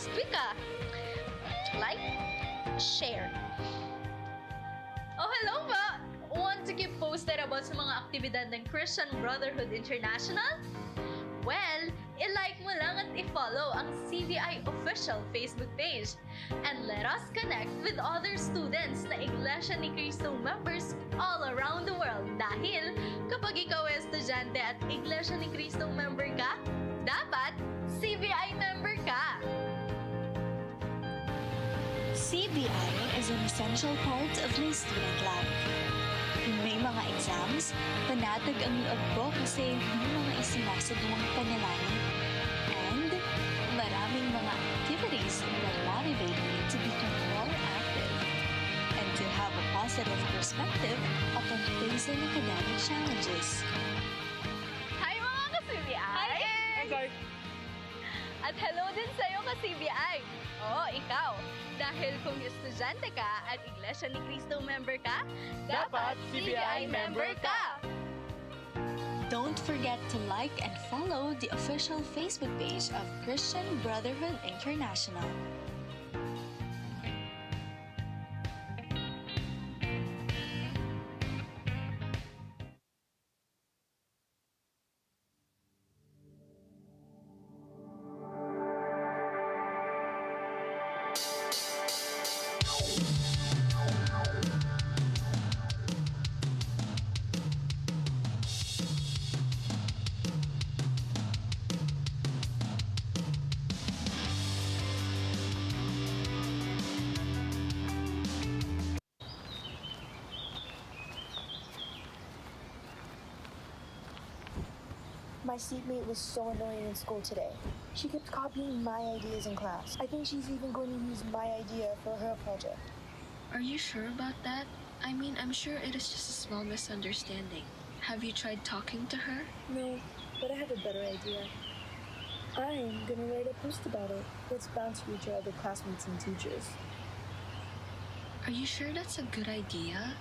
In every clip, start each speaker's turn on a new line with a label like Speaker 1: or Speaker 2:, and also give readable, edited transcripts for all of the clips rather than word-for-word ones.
Speaker 1: next week ah. Like, share. Oh, hello ba? Want to keep posted about sa mga aktibidad ng Christian Brotherhood International? Well, i-like mo lang at i-follow ang CBI official Facebook page. And let us connect with other students na Iglesia ni Cristo members all around the world. Dahil kapag ikaw ay estudyante at Iglesia ni Cristo member ka, dapat CBI member ka!
Speaker 2: CBI is an essential part of my student life. Kung may mga exams, panatag ang loob ko kasi may mga isinasagawang panalangin. And maraming mga activities that motivate me to become more active and to have a positive perspective upon facing academic challenges.
Speaker 1: Hi mga ka-CBI!
Speaker 3: Hi, Ed!
Speaker 1: At hello din sa'yo ka-CBI! Oo, ikaw! Dahil kung estudyante ka at Iglesia ni Cristo member ka,
Speaker 3: Dapat CBI member ka!
Speaker 2: Don't forget to like and follow the official Facebook page of Christian Brotherhood International.
Speaker 4: My seatmate was so annoying in school today. She kept copying my ideas in class. I think she's even going to use my idea for her project.
Speaker 5: Are you sure about that? I mean, I'm sure it is just a small misunderstanding. Have you tried talking to her?
Speaker 4: No, but I have a better idea. I'm gonna write a post about it. It's bound to reach our other classmates and teachers.
Speaker 5: Are you sure that's a good idea?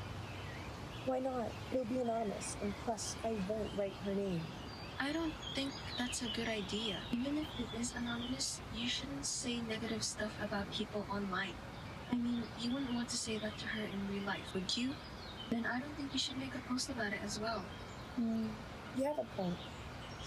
Speaker 4: Why not? It'll be anonymous, and plus, I won't write her name.
Speaker 5: I don't think that's a good idea. Even if it is anonymous, you shouldn't say negative stuff about people online. I mean, you wouldn't want to say that to her in real life, would you? Then I don't think you should make a post about it as well.
Speaker 4: You have a point.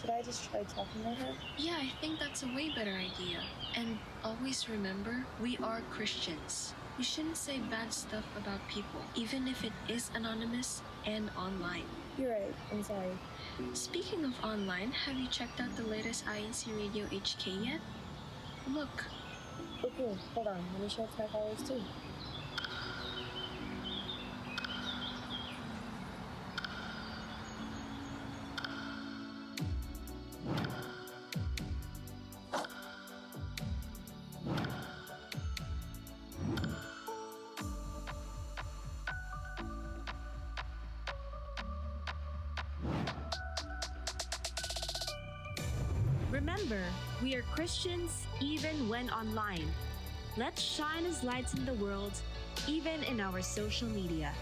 Speaker 4: Should I just try talking to her?
Speaker 5: Yeah, I think that's a way better idea. And always remember, we are Christians. We shouldn't say bad stuff about people, even if it is anonymous and online.
Speaker 4: You're right. I'm sorry.
Speaker 5: Speaking of online, have you checked out the latest INCRadio HK yet? Look.
Speaker 4: Okay, hold on. Let me check my followers too.
Speaker 6: Remember, we are Christians even when online. Let's shine as lights in the world, even in our social media.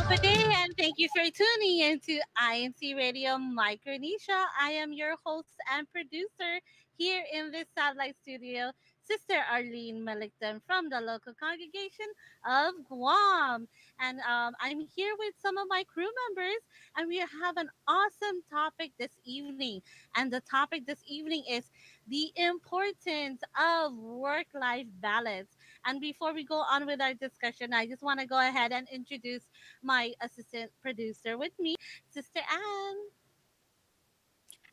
Speaker 7: Good day, and thank you for tuning into INCRadio Micronesia. I am your host and producer here in this satellite studio, Sister Arlene Malikdan from the local congregation of Guam. And I'm here with some of my crew members, and we have an awesome topic this evening. And the topic this evening is the importance of work life balance. And before we go on with our discussion, I just want to go ahead and introduce my assistant producer with me, Sister Anne.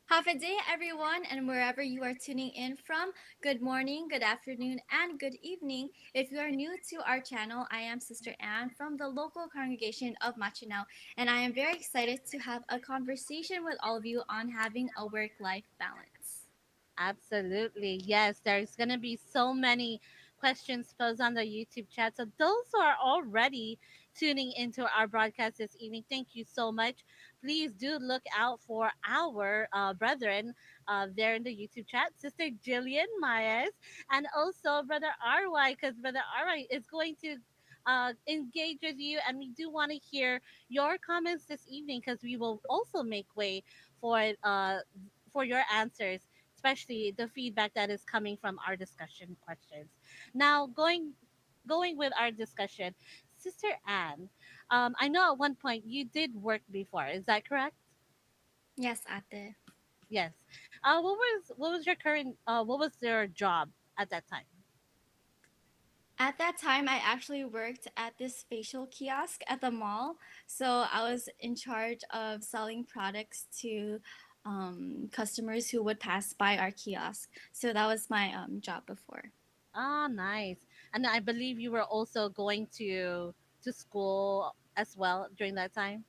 Speaker 8: Have a day, everyone, and wherever you are tuning in from, good morning, good afternoon, and good evening. If you are new to our channel, I am Sister Anne from the local congregation of Machinao, and I am very excited to have a conversation with all of you on having a work-life balance.
Speaker 7: Absolutely. Yes, there's going to be so many questions posed on the YouTube chat. So those who are already tuning into our broadcast this evening. Thank you so much. Please do look out for our brethren there in the YouTube chat, Sister Jillian Myers, and also Brother RY, because Brother RY is going to engage with you, and we do want to hear your comments this evening because we will also make way for your answers, especially the feedback that is coming from our discussion questions. Now, going with our discussion, Sister Anne, I know at one point you did work before. Is that correct?
Speaker 8: Yes, ate.
Speaker 7: Yes. What was your current what was your job at that time?
Speaker 8: At that time, I actually worked at this facial kiosk at the mall. So I was in charge of selling products to customers who would pass by our kiosk. So that was my job before.
Speaker 7: Ah, nice. And I believe you were also going to school as well during that time.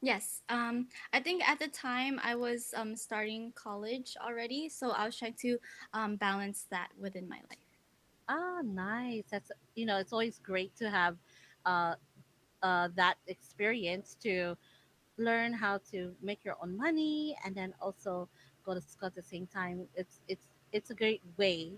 Speaker 8: Yes, I think at the time I was starting college already. So I was trying to balance that within my life.
Speaker 7: Ah, nice. That's it's always great to have uh that experience to learn how to make your own money and then also go to school at the same time. It's a great way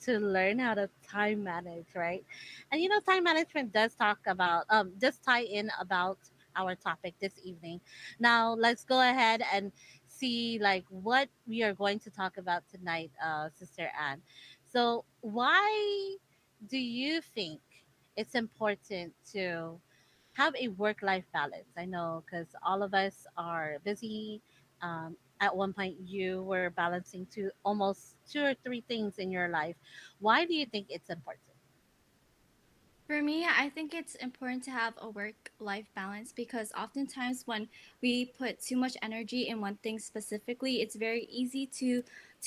Speaker 7: to learn how to time manage, right? And time management does tie in about our topic this evening. Now let's go ahead and see like what we are going to talk about tonight, Sister Anne. So why do you think it's important to have a work life balance? I know because all of us are busy. At one point, you were balancing almost two or three things in your life. Why do you think it's important?
Speaker 8: For me, I think it's important to have a work life balance because oftentimes when we put too much energy in one thing specifically, it's very easy to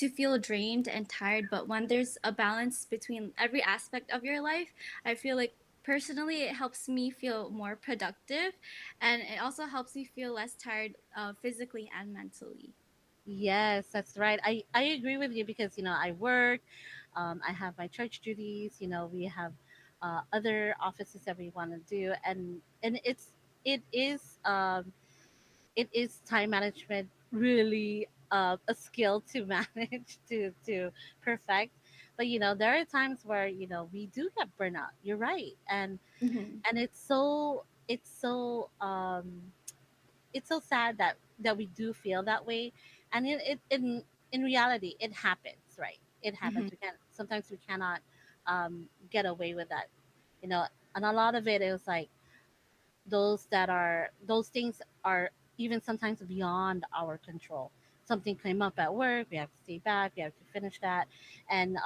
Speaker 8: feel drained and tired. But when there's a balance between every aspect of your life, I feel like personally it helps me feel more productive, and it also helps me feel less tired physically and mentally.
Speaker 7: Yes, that's right. I agree with you because I work, I have my church duties. We have other offices that we want to do, and it is um, it is time management really a skill to manage to perfect. But there are times where we do get burnout. You're right,
Speaker 8: Hmm.
Speaker 7: and it's so sad that we do feel that way, and in reality it happens, right? It happens.
Speaker 8: Hmm.
Speaker 7: We cannot get away with that, you know and a lot of it is like those things are even sometimes beyond our control. Something came up at work, we have to stay back, we have to finish that. And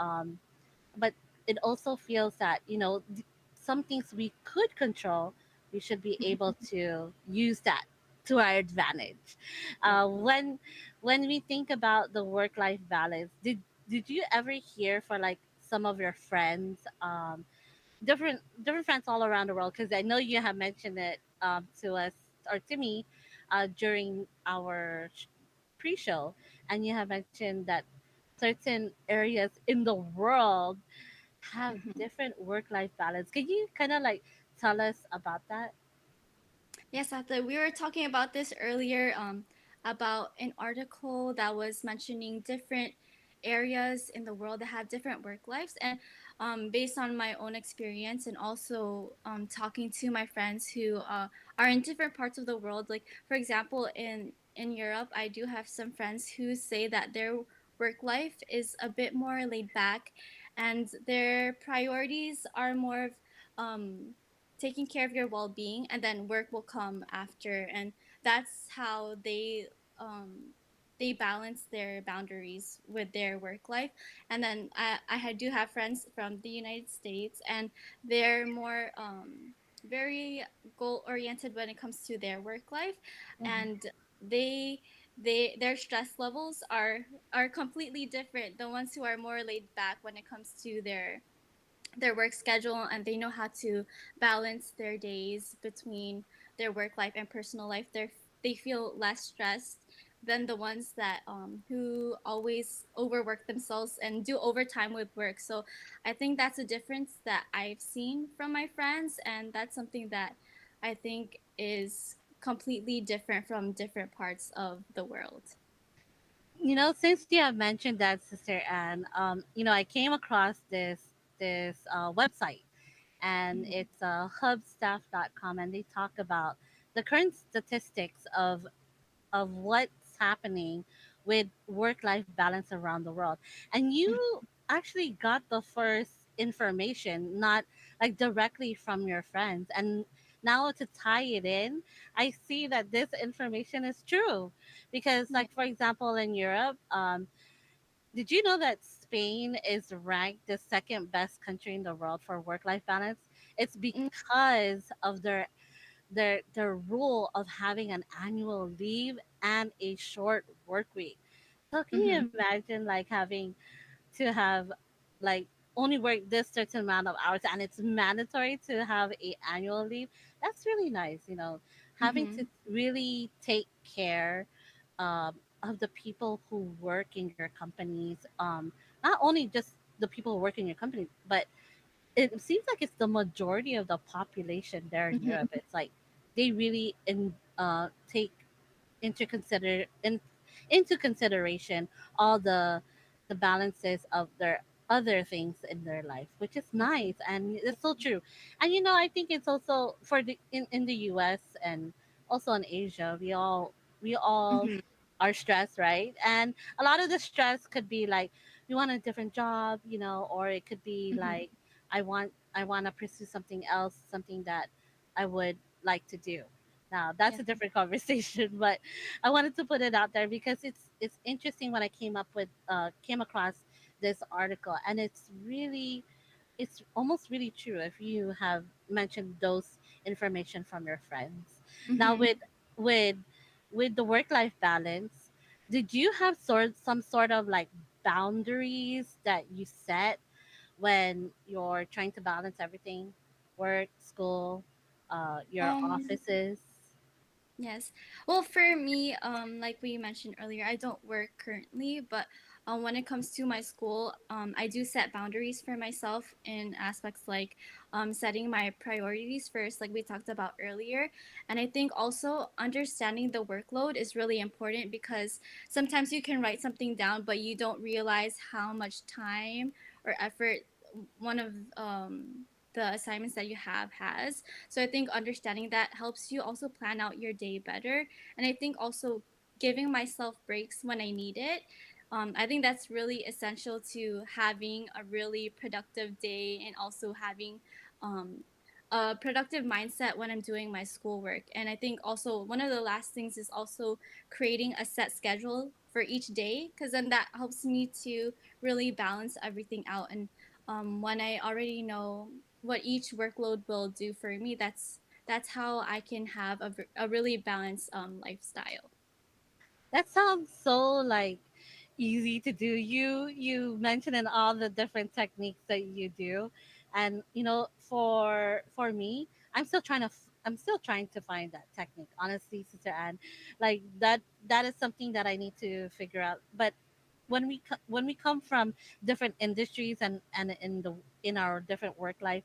Speaker 7: but it also feels that some things we could control, we should be able to use that to our advantage.
Speaker 8: Yeah.
Speaker 7: When we think about the work life balance, did you ever hear for like some of your friends, different friends all around the world, because I know you have mentioned it to us or to me during our pre-show, and you have mentioned that certain areas in the world have different work-life balance. Can you kind of like tell us about that?
Speaker 8: Yes, Atha, we were talking about this earlier, about an article that was mentioning different areas in the world that have different work lives. And based on my own experience and also talking to my friends who are in different parts of the world, like for example, in Europe, I do have some friends who say that their work life is a bit more laid back and their priorities are more of taking care of your well-being, and then work will come after, and that's how they balance their boundaries with their work life. And then do have friends from the United States, and they're more very goal oriented when it comes to their work life, and they their stress levels are completely different. The ones who are more laid back when it comes to their work schedule, and they know how to balance their days between their work life and personal life, they feel less stressed than the ones that who always overwork themselves and do overtime with work. So I think that's a difference that I've seen from my friends, and that's something that I think is completely different from different parts of the world.
Speaker 7: Since you have mentioned that, Sister Anne, I came across this website, and
Speaker 8: Mhm.
Speaker 7: it's hubstaff.com, and they talk about the current statistics of what's happening with work life balance around the world. And you actually got the first information, not like directly from your friends. And now to tie it in, I see that this information is true. Because,
Speaker 8: Yeah.
Speaker 7: like, for example, in Europe, did you know that Spain is ranked the second best country in the world for work life balance? It's
Speaker 8: Mm,
Speaker 7: because of their rule of having an annual leave and a short work week. So can you
Speaker 8: mhm.
Speaker 7: imagine like having to have like only work this certain amount of hours, and it's mandatory to have a annual leave? That's really nice, having to
Speaker 8: Mhm.
Speaker 7: really take care of the people who work in your companies. Not only just the people who work in your company, but it seems like it's the majority of the population there in
Speaker 8: Mhm.
Speaker 7: Europe. It's like they really take into into consideration all the balances of their other things in their life, which is nice, and it's so true. And I think it's also for the in the US and also in Asia, we all
Speaker 8: Mhm.
Speaker 7: are stressed, right? And a lot of the stress could be like we want a different job, or it could be
Speaker 8: Mhm.
Speaker 7: like I want to pursue something else, something that I would like to do. Now that's
Speaker 8: Yeah.
Speaker 7: a different conversation, but I wanted to put it out there because it's interesting when I came across this article, and it's almost really true if you have mentioned those information from your friends. Now
Speaker 8: Mhm.
Speaker 7: with with the work life balance, did you have some sort of like boundaries that you set when you're trying to balance everything, work, school, your
Speaker 8: Um.
Speaker 7: offices?
Speaker 8: Yes. Well, for me, like we mentioned earlier, I don't work currently, but when it comes to my school, I do set boundaries for myself in aspects like setting my priorities first, like we talked about earlier. And I think also understanding the workload is really important because sometimes you can write something down, but you don't realize how much time or effort one of the assignments that you have has. So I think understanding that helps you also plan out your day better. And I think also giving myself breaks when I need it. I think that's really essential to having a really productive day and also having um, a productive mindset when I'm doing my schoolwork. And I think also one of the last things is also creating a set schedule for each day because then that helps me to really balance everything out. And when I already know what each workload will do for me, that's how I can have a really balanced lifestyle.
Speaker 7: That sounds so like easy to do. You mentioned in all the different techniques that you do, and for me, I'm still trying to find that technique. Honestly, Sister Anne, like that is something that I need to figure out. But when we come from different industries and in our different work life,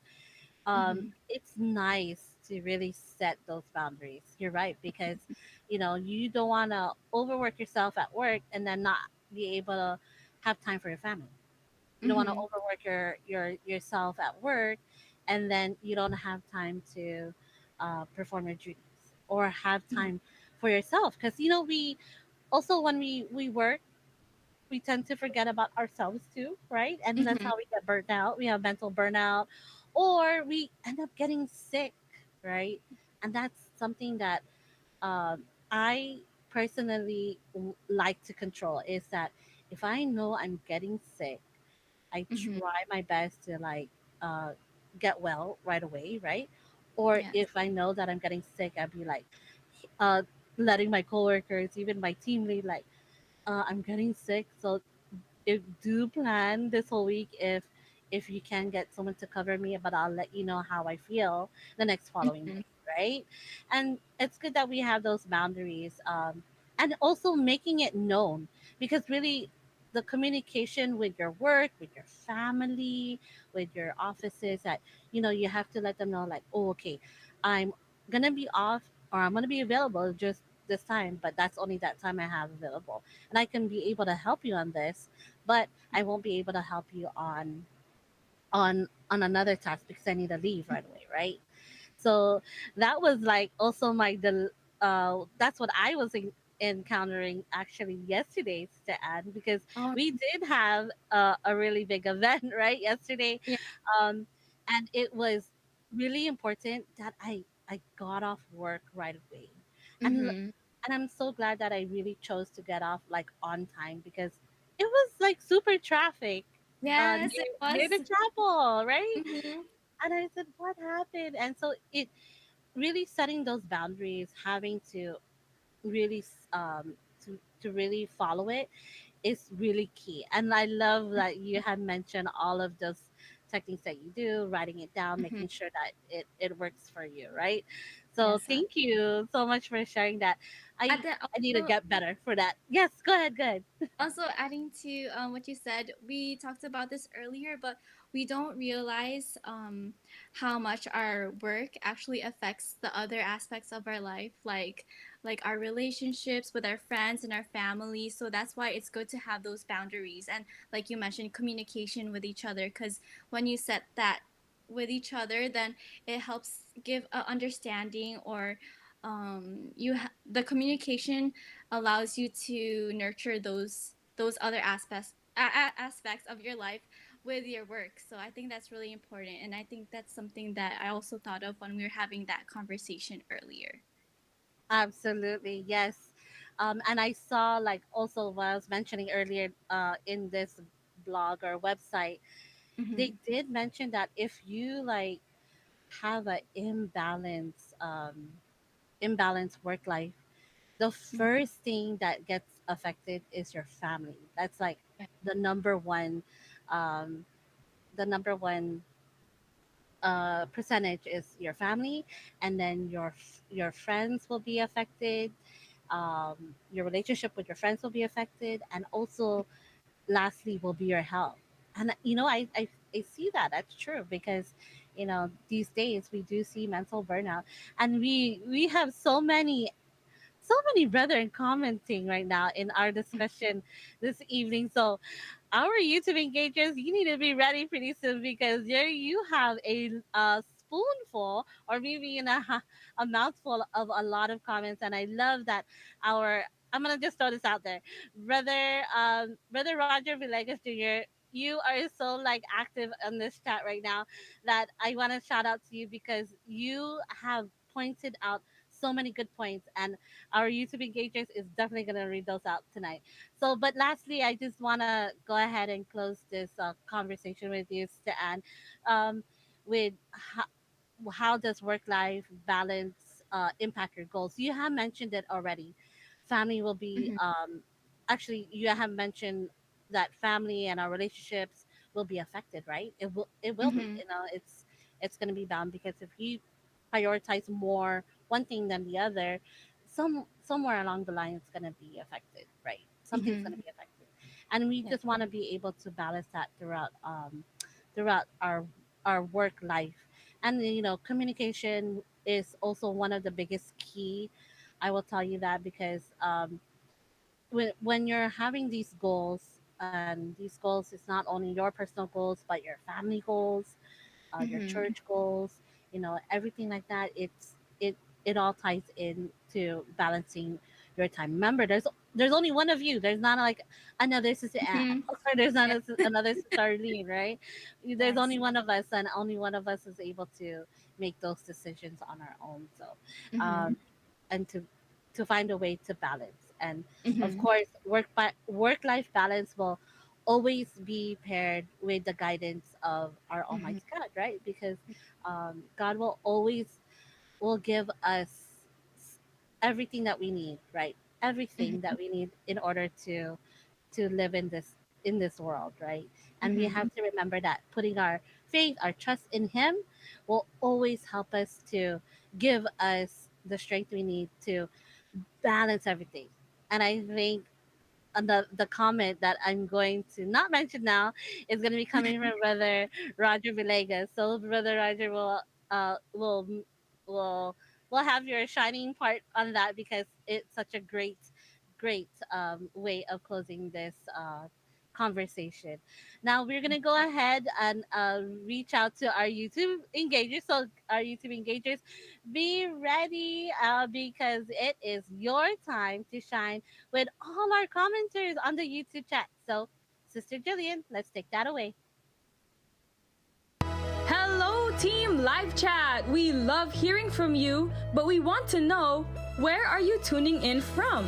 Speaker 8: Mm-hmm.
Speaker 7: it's nice to really set those boundaries. You're right, because you don't want to overwork yourself at work and then not be able to have time for your family. You don't want to
Speaker 8: Mm-hmm.
Speaker 7: overwork yourself at work and then you don't have time to perform your duties or have time for yourself, because we also when we work, we tend to forget about ourselves too, right? And that's
Speaker 8: Mm-hmm.
Speaker 7: how we get burnt out. We have mental burnout, or we end up getting sick, right? And that's something that I personally like to control. Is that if I know I'm getting sick, I
Speaker 8: Mm-hmm.
Speaker 7: try my best to like uh, get well right away, right? Or
Speaker 8: Yes.
Speaker 7: if I know that I'm getting sick, I'd be like uh, letting my coworkers, even my team lead, like I'm getting sick, so do plan this whole week if you can get someone to cover me, but I'll let you know how I feel the next following
Speaker 8: Mm-hmm.
Speaker 7: day, right? And it's good that we have those boundaries, and also making it known, because really the communication with your work, with your family, with your offices, that you have to let them know, like, oh, okay, I'm gonna be off or I'm gonna be available just this time, but that's only that time I have available. And I can be able to help you on this, but I won't be able to help you on another task because I need to leave right away, right? So that was like also that's what I was encountering actually yesterday to add, because
Speaker 8: Oh,
Speaker 7: we did have a really big event right yesterday,
Speaker 8: yeah.
Speaker 7: um, and it was really important that I got off work right away, and
Speaker 8: Mm-hmm.
Speaker 7: and I'm so glad that I really chose to get off like on time because it was like super traffic
Speaker 8: Yes, it
Speaker 7: near the
Speaker 8: was.
Speaker 7: chapel, right?
Speaker 8: Mm-hmm.
Speaker 7: And I said, what happened? And so it really setting those boundaries, having to really to really follow it is really key. And I love that you had mentioned all of those techniques that you do, writing it down,
Speaker 8: Mm-hmm.
Speaker 7: making sure that it works for you, right? So
Speaker 8: Yes.
Speaker 7: thank you so much for sharing that.
Speaker 8: And
Speaker 7: I
Speaker 8: then
Speaker 7: I need to
Speaker 8: also,
Speaker 7: get better for that. Yes, go ahead, go ahead.
Speaker 8: also adding to what you said, we talked about this earlier, but we don't realize how much our work actually affects the other aspects of our life, like our relationships with our friends and our family. So that's why it's good to have those boundaries and, like you mentioned, communication with each other. Because when you set that with each other, then it helps give a understanding, or the communication allows you to nurture those other aspects of your life with your work. So I think that's really important, and I think that's something that I also thought of when we were having that conversation earlier.
Speaker 7: Absolutely, yes. And I saw like also what I was mentioning earlier in this blog or website,
Speaker 8: Mm-hmm.
Speaker 7: they did mention that if you like have an imbalance work life, the
Speaker 8: Mm-hmm.
Speaker 7: first thing that gets affected is your family. That's like
Speaker 8: Yeah.
Speaker 7: the number one um the number one percentage is your family, and then your friends will be affected, your relationship with your friends will be affected, and also lastly will be your health. And I see that that's true because these days we do see mental burnout, and we have so many brethren commenting right now in our discussion this evening. So our YouTube engagers, you need to be ready pretty soon because there you have a spoonful or maybe a mouthful of a lot of comments, and I love that our. I'm gonna just throw this out there, brother Roger Villegas Jr. You are so like active on this chat right now that I want to shout out to you because you have pointed out so many good points, and our YouTube engagers is definitely gonna read those out tonight. So, but lastly, I just want to go ahead and close this conversation with you, Stan, um, with how does work life balance impact your goals? You have mentioned it already. Family will be,
Speaker 8: Mm-hmm.
Speaker 7: actually, you have mentioned that family and our relationships will be affected, right? It will be,
Speaker 8: Mm-hmm.
Speaker 7: it's going to be bound because if you prioritize more one thing than the other, somewhere along the line it's going to be affected, right? Something's going
Speaker 8: Mm-hmm.
Speaker 7: to be affected, and we
Speaker 8: Yeah.
Speaker 7: just want to be able to balance that throughout our work life. And communication is also one of the biggest key. I will tell you that because when you're having these goals, and these goals is not only your personal goals but your family goals, your
Speaker 8: Mm-hmm.
Speaker 7: church goals, everything like that. It all ties into balancing your time. Remember, there's only one of you. There's not like another sister Anne,
Speaker 8: Mm-hmm.
Speaker 7: or there's not
Speaker 8: Yeah.
Speaker 7: another sister Arlene, right? There's
Speaker 8: Yes.
Speaker 7: only one of us, and only one of us is able to make those decisions on our own. So,
Speaker 8: Mm-hmm.
Speaker 7: um, and to find a way to balance. And of
Speaker 8: Mm-hmm.
Speaker 7: course, work life balance will always be paired with the guidance of our
Speaker 8: Mm-hmm.
Speaker 7: Almighty God, right? Because God will give us everything that we need, right? Everything
Speaker 8: Mm-hmm.
Speaker 7: that we need in order to live in this world, right? And we
Speaker 8: Mm-hmm.
Speaker 7: have to remember that putting our faith, our trust in Him, will always help us to give us the strength we need to balance everything. And I think the comment that I'm going to not mention now is going to be coming from Brother Roger Villegas. So Brother Roger will we'll have your shining part on that because it's such a great way of closing this conversation. Now we're gonna go ahead and reach out to our YouTube engagers. So our YouTube engagers, be ready because it is your time to shine with all our commenters on the YouTube chat. So, Sister Jillian, let's take that away.
Speaker 9: Hello, Team Live Chat! We love hearing from you, but we want to know, where are you tuning in from?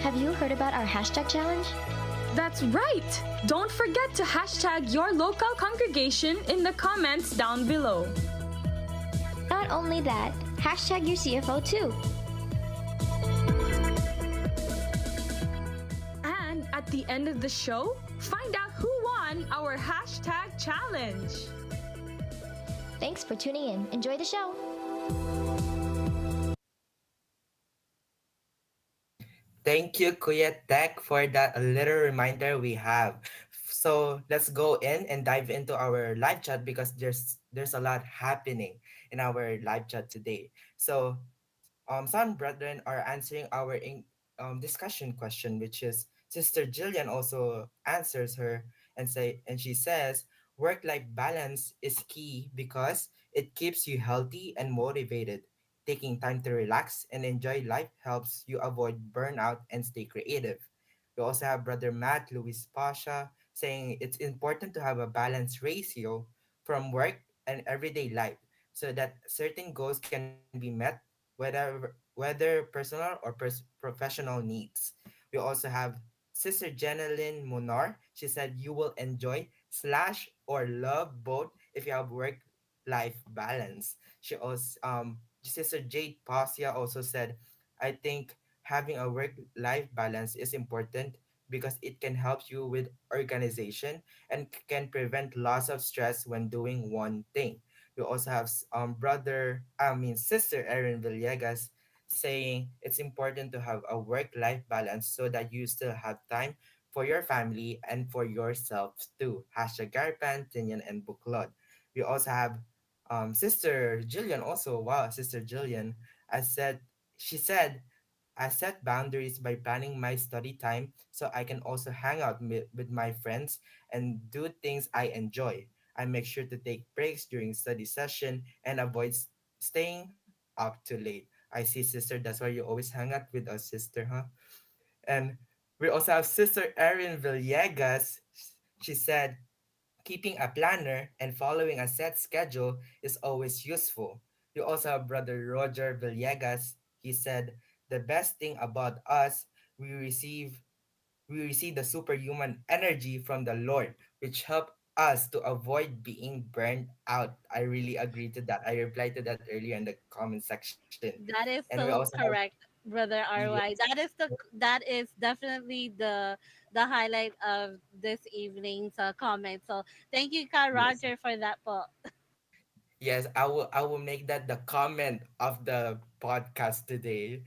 Speaker 10: Have you heard about our hashtag challenge?
Speaker 9: That's right! Don't forget to hashtag your local congregation in the comments down below.
Speaker 10: Not only that, hashtag your CFO too.
Speaker 9: And at the end of the show, find out who won our hashtag challenge.
Speaker 10: Thanks for tuning in. Enjoy the show.
Speaker 11: Thank you, Kuya Tech, for that little reminder we have. So let's go in and dive into our live chat because there's a lot happening in our live chat today. So some brethren are answering our discussion question, which is Sister Jillian also answers her and she says work-life balance is key because it keeps you healthy and motivated. Taking time to relax and enjoy life helps you avoid burnout and stay creative. We also have Brother Matt Luis Pasha saying it's important to have a balanced ratio from work and everyday life so that certain goals can be met whether personal or professional needs. We also have Sister Jeneline Munar. She said you will enjoy slash or love both if you have work life balance. She also Sister Jade Pasia also said, I think having a work life balance is important because it can help you with organization and can prevent loss of stress when doing one thing. We also have Sister Erin Villegas saying it's important to have a work life balance so that you still have time for your family and for yourself too. Hashtag Garpan, Tinian, and Buklod. We also have Sister Jillian also. Wow, Sister Jillian. I said, she said, I set boundaries by planning my study time so I can also hang out with my friends and do things I enjoy. I make sure to take breaks during study session and avoid staying up too late. I see, sister, that's why you always hang out with us, sister, huh? And we also have Sister Erin Villegas. She said, keeping a planner and following a set schedule is always useful. You also have Brother Roger Villegas. He said, the best thing about us, we receive we receive the superhuman energy from the Lord, which help us to avoid being burned out. I really agree to that. I replied to that earlier in the comment section.
Speaker 7: That
Speaker 11: And
Speaker 7: is
Speaker 11: we also
Speaker 7: so
Speaker 11: have
Speaker 7: correct, brother RY.
Speaker 11: yes,
Speaker 7: That is definitely the highlight of this evening's comment. So thank you, Ka
Speaker 11: yes.
Speaker 7: Roger, for that po.
Speaker 11: Yes, I will make that the comment of the podcast today.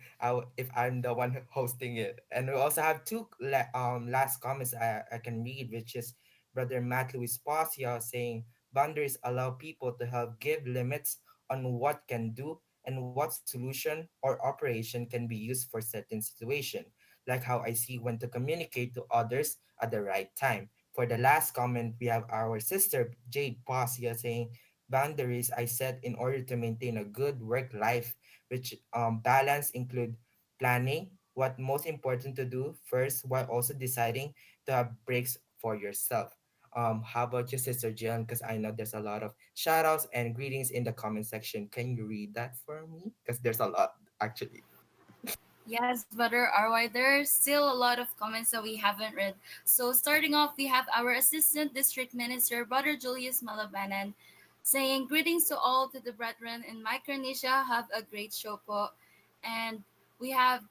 Speaker 11: If I'm the one hosting it. And we also have two last comments I can read, which is Brother Matt Louis Spacia saying boundaries allow people to help give limits on what can do and what solution or operation can be used for certain situation, like how I see when to communicate to others at the right time. For the last comment, we have our sister Jade Pasia saying boundaries I set in order to maintain a good work life, which balance include planning what most important to do first while also deciding to have breaks for yourself. How about you, Sister Jill? Because I know there's a lot of shout outs and greetings in the comment section. Can you read that for me? Because there's a lot actually.
Speaker 12: Yes, Brother RY, there's still a lot of comments that we haven't read. So starting off, we have our Assistant District Minister, Brother Julius Malabanan, saying, greetings to all to the brethren in Micronesia. Have a great show po. And we have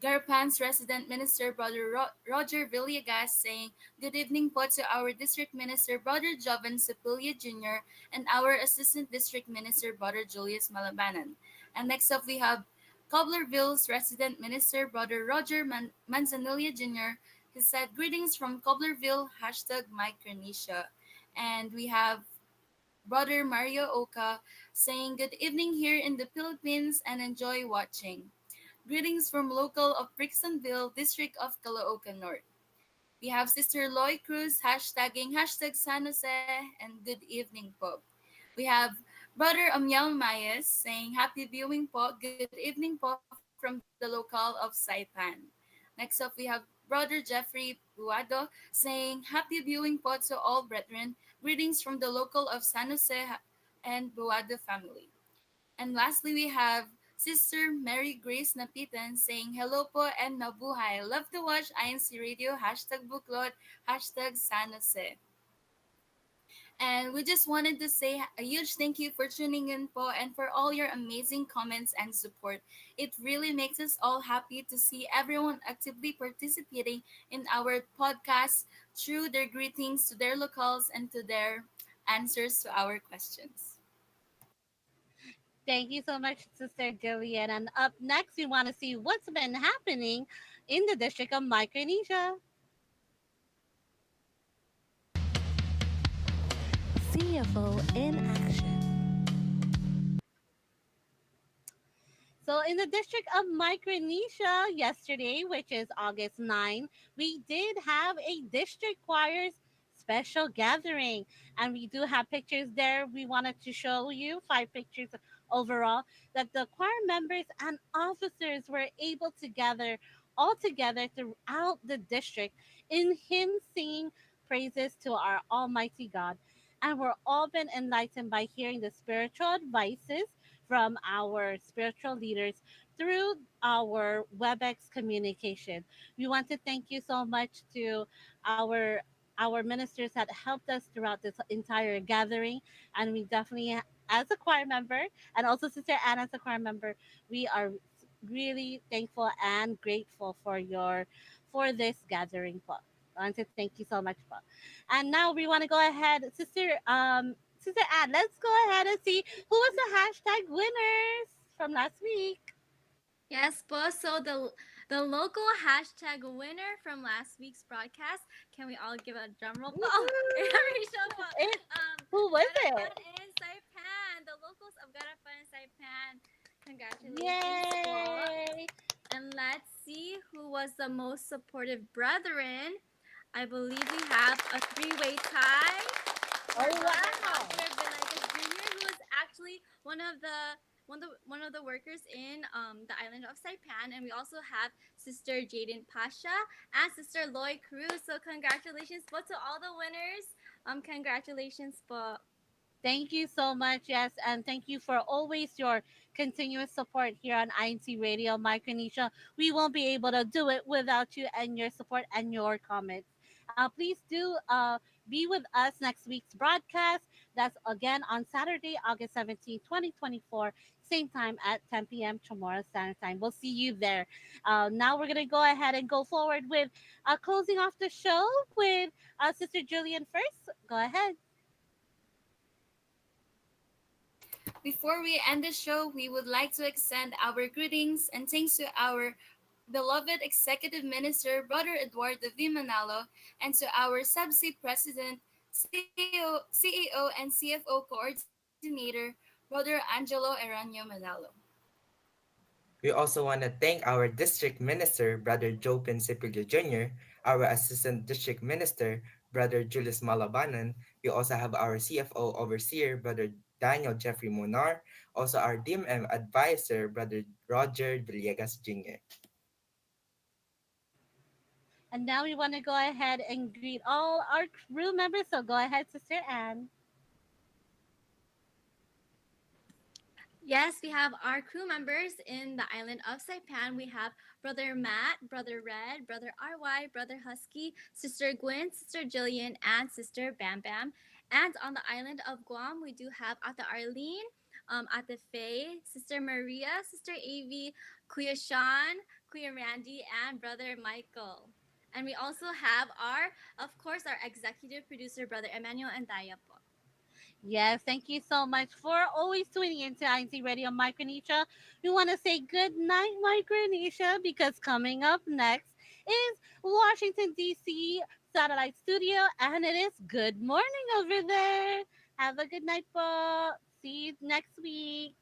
Speaker 12: Garpan's resident minister, Brother Roger Villegas, saying, good evening po to our district minister, Brother Jovan Sepilia Jr., and our assistant district minister, Brother Julius Malabanan. And next up, we have Cobblerville's resident minister, Brother Roger Manzanilla Jr., who said, greetings from Cobblerville, hashtag Micronesia. And we have Brother Mario Oka, saying good evening here in the Philippines and enjoy watching. Greetings from local of Brixtonville, District of Caloocan North. We have Sister Loy Cruz hashtagging hashtag San Jose and good evening po. We have Brother Amyal Mayes saying happy viewing po, good evening po from the local of Saipan. Next up, we have Brother Jeffrey Buado saying happy viewing po to all brethren. Greetings from the local of San Jose and Buado family. And lastly, we have Sister Mary Grace Napitan saying hello po and mabuhay. Love to watch INC Radio, hashtag Buklod, hashtag San Jose. And we just wanted to say a huge thank you for tuning in po and for all your amazing comments and support. It really makes us all happy to see everyone actively participating in our podcast through their greetings to their locals and to their answers to our questions.
Speaker 7: Thank you so much, Sister Jillian. And up next, we want to see what's been happening in the District of Micronesia. CFO in action. So, in the District of Micronesia yesterday, which is August 9, we did have a district choirs special gathering. And we do have pictures there. We wanted to show you 5 pictures overall that the choir members and officers were able to gather all together throughout the district in hymn singing praises to our Almighty God. And we're all been enlightened by hearing the spiritual advices from our spiritual leaders through our WebEx communication. We want to thank you so much to our our ministers that helped us throughout this entire gathering, and we definitely, as a choir member, and also Sister Anna as a choir member, we are really thankful and grateful for this gathering. Po. I want to thank you so much. Po. And now we want to go ahead, Sister Anne, let's go ahead and see who was the hashtag winners from last week.
Speaker 8: Yes, po. So the local hashtag winner from last week's broadcast. Can we all give a drum roll? Oh, Rachel po.
Speaker 7: Who was
Speaker 8: Garapan
Speaker 7: it?
Speaker 8: in Saipan. The locals of Garapan and Saipan. Congratulations po.
Speaker 7: Yay!
Speaker 8: And let's see who was the most supportive brethren. I believe we have a three-way tie.
Speaker 7: Oh
Speaker 8: Brother
Speaker 7: wow!
Speaker 8: Oscar Villegas Jr., who is actually one of the workers in the island of Saipan, and we also have Sister Jaden Pasha and Sister Loy Cruz. So congratulations, po to all the winners. Congratulations, po.
Speaker 7: Thank you so much, yes, and thank you for always your continuous support here on INC Radio Micronesia. We won't be able to do it without you and your support and your comments. Please do be with us next week's broadcast. That's again on Saturday, August 17th, 2024, same time at 10 p.m. tomorrow Standard Time. We'll see you there. Now we're going to go ahead and go forward with closing off the show with Sister Julian first. Go ahead.
Speaker 12: Before we end the show, we would like to extend our greetings and thanks to our beloved Executive Minister, Brother Eduardo V. Manalo, and to our Subsea President, CEO, and CFO Coordinator, Brother Angelo Eranio Manalo.
Speaker 11: We also want to thank our District Minister, Brother Joe Principio Jr., our Assistant District Minister, Brother Julius Malabanan. We also have our CFO Overseer, Brother Daniel Jeffrey Monar, also our DMM Advisor, Brother Roger Villegas Jr.
Speaker 7: And now we want to go ahead and greet all our crew members. So go ahead, Sister Anne.
Speaker 8: Yes, we have our crew members in the island of Saipan. We have Brother Matt, Brother Red, Brother RY, Brother Husky, Sister Gwen, Sister Jillian, and Sister Bam Bam. And on the island of Guam, we do have Ate Arlene, Ate Faye, Sister Maria, Sister Avi, Kuya Sean, Kuya Randy, and Brother Michael. And we also have of course, our executive producer, Brother Emmanuel and Daya po.
Speaker 7: Yes, thank you so much for always tuning into INC Radio Micronesia. We want to say good night, Micronesia, because coming up next is Washington, D.C. Satellite Studio, and it is good morning over there. Have a good night po. See you next week.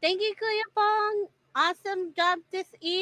Speaker 7: Thank you, Kuya Pong. Awesome job this evening.